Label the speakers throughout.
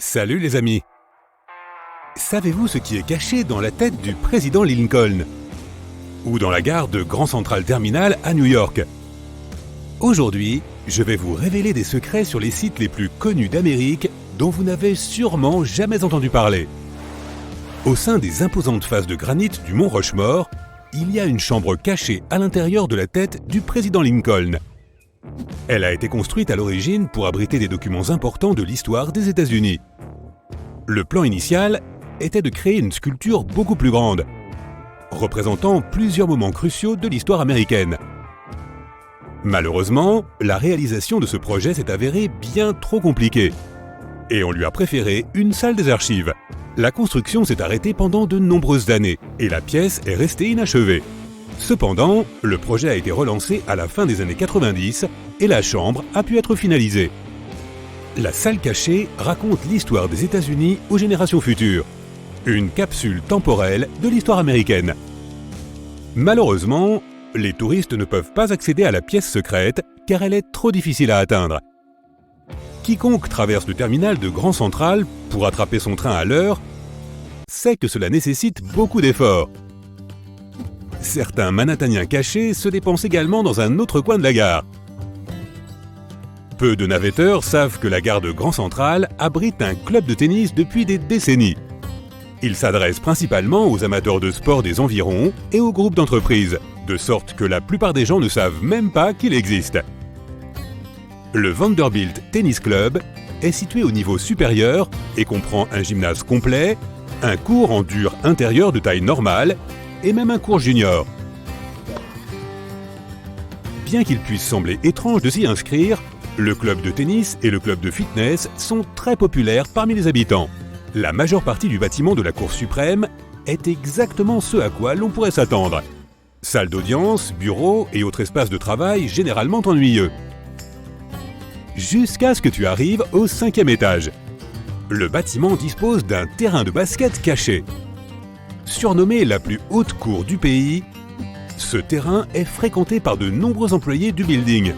Speaker 1: Salut les amis! Savez-vous ce qui est caché dans la tête du président Lincoln? Ou dans la gare de Grand Central Terminal à New York? Aujourd'hui, je vais vous révéler des secrets sur les sites les plus connus d'Amérique dont vous n'avez sûrement jamais entendu parler. Au sein des imposantes faces de granit du mont Rushmore, il y a une chambre cachée à l'intérieur de la tête du président Lincoln. Elle a été construite à l'origine pour abriter des documents importants de l'histoire des États-Unis. Le plan initial était de créer une sculpture beaucoup plus grande, représentant plusieurs moments cruciaux de l'histoire américaine. Malheureusement, la réalisation de ce projet s'est avérée bien trop compliquée, et on lui a préféré une salle des archives. La construction s'est arrêtée pendant de nombreuses années, et la pièce est restée inachevée. Cependant, le projet a été relancé à la fin des années 90 et la chambre a pu être finalisée. La salle cachée raconte l'histoire des États-Unis aux générations futures. Une capsule temporelle de l'histoire américaine. Malheureusement, les touristes ne peuvent pas accéder à la pièce secrète car elle est trop difficile à atteindre. Quiconque traverse le terminal de Grand Central pour attraper son train à l'heure sait que cela nécessite beaucoup d'efforts. Certains Manhattaniens cachés se dépensent également dans un autre coin de la gare. Peu de navetteurs savent que la gare de Grand Central abrite un club de tennis depuis des décennies. Il s'adresse principalement aux amateurs de sport des environs et aux groupes d'entreprises, de sorte que la plupart des gens ne savent même pas qu'il existe. Le Vanderbilt Tennis Club est situé au niveau supérieur et comprend un gymnase complet, un court en dur intérieur de taille normale et même un cours junior. Bien qu'il puisse sembler étrange de s'y inscrire, le club de tennis et le club de fitness sont très populaires parmi les habitants. La majeure partie du bâtiment de la Cour suprême est exactement ce à quoi l'on pourrait s'attendre. Salle d'audience, bureaux et autres espaces de travail généralement ennuyeux. Jusqu'à ce que tu arrives au 5e étage. Le bâtiment dispose d'un terrain de basket caché. Surnommée la plus haute cour du pays, ce terrain est fréquenté par de nombreux employés du building.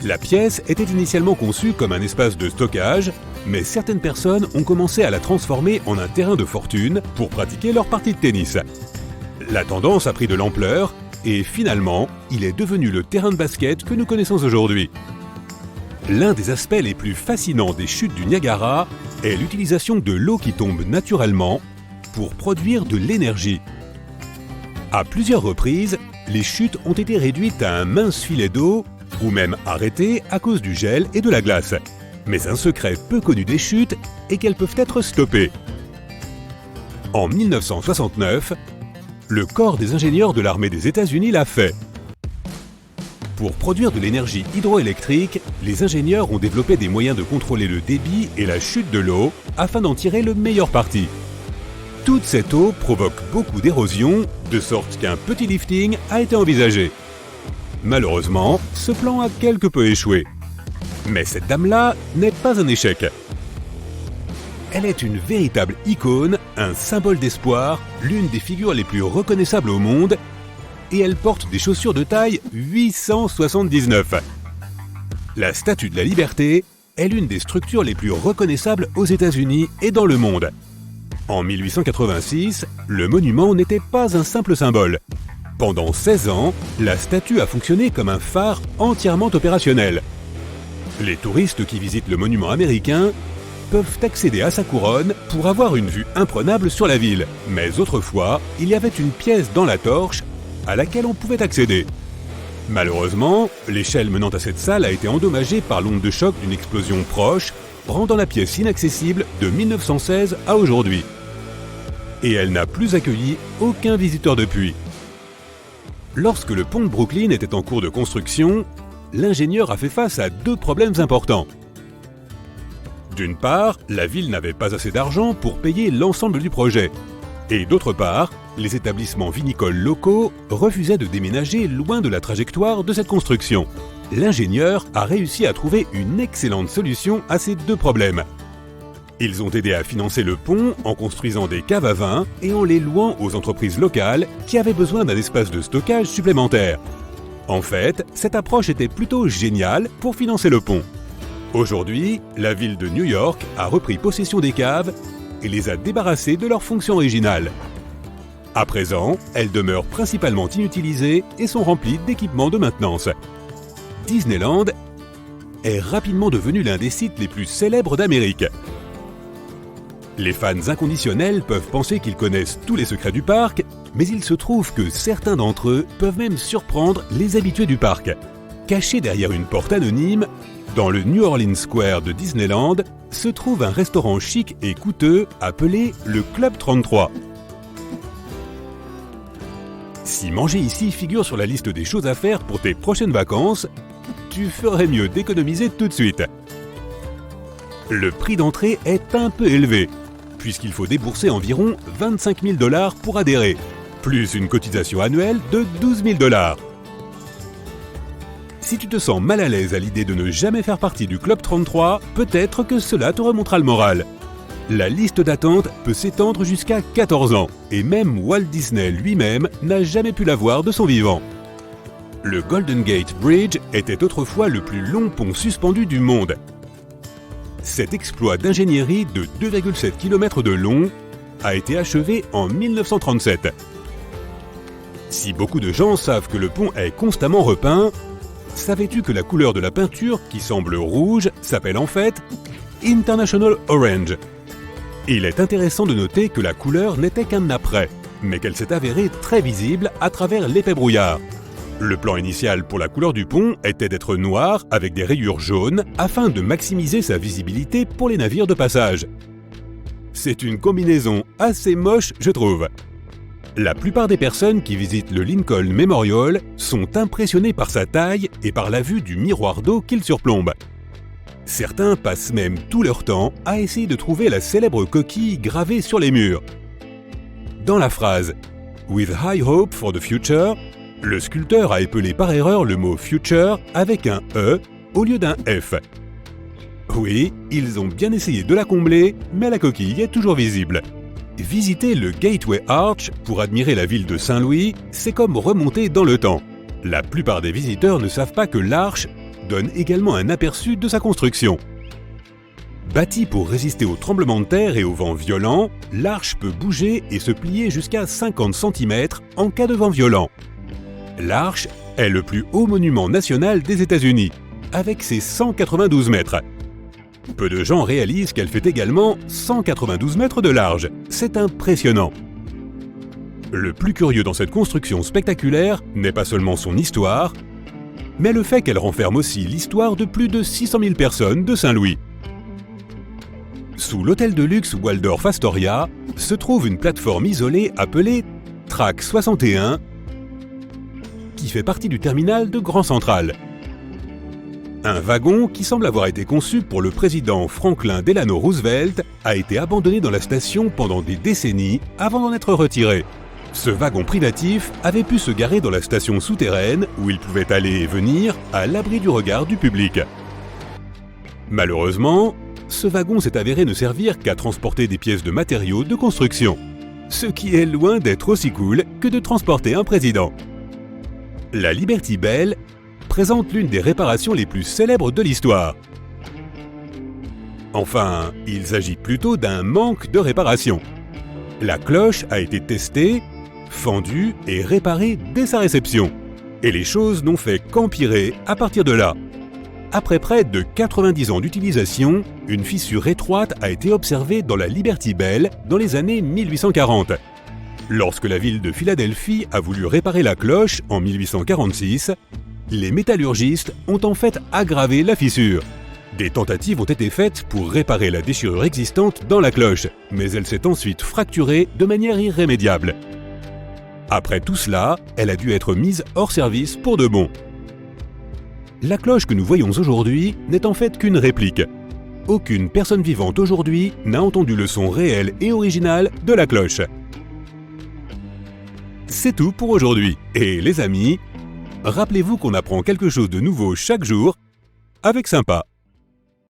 Speaker 1: La pièce était initialement conçue comme un espace de stockage, mais certaines personnes ont commencé à la transformer en un terrain de fortune pour pratiquer leur partie de tennis. La tendance a pris de l'ampleur et finalement, il est devenu le terrain de basket que nous connaissons aujourd'hui. L'un des aspects les plus fascinants des chutes du Niagara est l'utilisation de l'eau qui tombe naturellement pour produire de l'énergie. À plusieurs reprises, les chutes ont été réduites à un mince filet d'eau ou même arrêtées à cause du gel et de la glace. Mais un secret peu connu des chutes est qu'elles peuvent être stoppées. En 1969, le corps des ingénieurs de l'armée des États-Unis l'a fait. Pour produire de l'énergie hydroélectrique, les ingénieurs ont développé des moyens de contrôler le débit et la chute de l'eau afin d'en tirer le meilleur parti. Toute cette eau provoque beaucoup d'érosion, de sorte qu'un petit lifting a été envisagé. Malheureusement, ce plan a quelque peu échoué. Mais cette dame-là n'est pas un échec. Elle est une véritable icône, un symbole d'espoir, l'une des figures les plus reconnaissables au monde, et elle porte des chaussures de taille 879. La Statue de la Liberté est l'une des structures les plus reconnaissables aux États-Unis et dans le monde. En 1886, le monument n'était pas un simple symbole. Pendant 16 ans, la statue a fonctionné comme un phare entièrement opérationnel. Les touristes qui visitent le monument américain peuvent accéder à sa couronne pour avoir une vue imprenable sur la ville. Mais autrefois, il y avait une pièce dans la torche à laquelle on pouvait accéder. Malheureusement, l'échelle menant à cette salle a été endommagée par l'onde de choc d'une explosion proche, rendant la pièce inaccessible de 1916 à aujourd'hui. Et elle n'a plus accueilli aucun visiteur depuis. Lorsque le pont de Brooklyn était en cours de construction, l'ingénieur a fait face à deux problèmes importants. D'une part, la ville n'avait pas assez d'argent pour payer l'ensemble du projet. Et d'autre part, les établissements vinicoles locaux refusaient de déménager loin de la trajectoire de cette construction. L'ingénieur a réussi à trouver une excellente solution à ces deux problèmes. Ils ont aidé à financer le pont en construisant des caves à vin et en les louant aux entreprises locales qui avaient besoin d'un espace de stockage supplémentaire. En fait, cette approche était plutôt géniale pour financer le pont. Aujourd'hui, la ville de New York a repris possession des caves et les a débarrassées de leur fonction originale. À présent, elles demeurent principalement inutilisées et sont remplies d'équipements de maintenance. Disneyland est rapidement devenu l'un des sites les plus célèbres d'Amérique. Les fans inconditionnels peuvent penser qu'ils connaissent tous les secrets du parc, mais il se trouve que certains d'entre eux peuvent même surprendre les habitués du parc. Caché derrière une porte anonyme, dans le New Orleans Square de Disneyland, se trouve un restaurant chic et coûteux appelé le Club 33. Si manger ici figure sur la liste des choses à faire pour tes prochaines vacances, tu ferais mieux d'économiser tout de suite. Le prix d'entrée est un peu élevé, puisqu'il faut débourser environ 25 000 $ pour adhérer, plus une cotisation annuelle de 12 000 $. Si tu te sens mal à l'aise à l'idée de ne jamais faire partie du Club 33, peut-être que cela te remontera le moral. La liste d'attente peut s'étendre jusqu'à 14 ans, et même Walt Disney lui-même n'a jamais pu la voir de son vivant. Le Golden Gate Bridge était autrefois le plus long pont suspendu du monde. Cet exploit d'ingénierie de 2,7 km de long a été achevé en 1937. Si beaucoup de gens savent que le pont est constamment repeint, savais-tu que la couleur de la peinture, qui semble rouge, s'appelle en fait International Orange? Il est intéressant de noter que la couleur n'était qu'un après, mais qu'elle s'est avérée très visible à travers l'épais brouillard. Le plan initial pour la couleur du pont était d'être noir avec des rayures jaunes afin de maximiser sa visibilité pour les navires de passage. C'est une combinaison assez moche, je trouve. La plupart des personnes qui visitent le Lincoln Memorial sont impressionnées par sa taille et par la vue du miroir d'eau qu'il surplombe. Certains passent même tout leur temps à essayer de trouver la célèbre coquille gravée sur les murs. Dans la phrase « With high hope for the future », le sculpteur a épelé par erreur le mot « future » avec un « e » au lieu d'un « f ». Oui, ils ont bien essayé de la combler, mais la coquille est toujours visible. Visiter le Gateway Arch pour admirer la ville de Saint-Louis, c'est comme remonter dans le temps. La plupart des visiteurs ne savent pas que l'arche donne également un aperçu de sa construction. Bâtie pour résister aux tremblements de terre et aux vents violents, l'arche peut bouger et se plier jusqu'à 50 cm en cas de vent violent. L'arche est le plus haut monument national des États-Unis, avec ses 192 mètres. Peu de gens réalisent qu'elle fait également 192 mètres de large. C'est impressionnant. Le plus curieux dans cette construction spectaculaire n'est pas seulement son histoire, mais le fait qu'elle renferme aussi l'histoire de plus de 600 000 personnes de Saint-Louis. Sous l'hôtel de luxe Waldorf Astoria se trouve une plateforme isolée appelée Track 61 qui fait partie du terminal de Grand Central. Un wagon qui semble avoir été conçu pour le président Franklin Delano Roosevelt a été abandonné dans la station pendant des décennies avant d'en être retiré. Ce wagon privatif avait pu se garer dans la station souterraine où il pouvait aller et venir à l'abri du regard du public. Malheureusement, ce wagon s'est avéré ne servir qu'à transporter des pièces de matériaux de construction, ce qui est loin d'être aussi cool que de transporter un président. La Liberty Bell présente l'une des réparations les plus célèbres de l'histoire. Enfin, il s'agit plutôt d'un manque de réparation. La cloche a été testée, fendue et réparée dès sa réception. Et les choses n'ont fait qu'empirer à partir de là. Après près de 90 ans d'utilisation, une fissure étroite a été observée dans la Liberty Bell dans les années 1840. Lorsque la ville de Philadelphie a voulu réparer la cloche en 1846, les métallurgistes ont en fait aggravé la fissure. Des tentatives ont été faites pour réparer la déchirure existante dans la cloche, mais elle s'est ensuite fracturée de manière irrémédiable. Après tout cela, elle a dû être mise hors service pour de bon. La cloche que nous voyons aujourd'hui n'est en fait qu'une réplique. Aucune personne vivante aujourd'hui n'a entendu le son réel et original de la cloche. C'est tout pour aujourd'hui. Et les amis, rappelez-vous qu'on apprend quelque chose de nouveau chaque jour avec Sympa.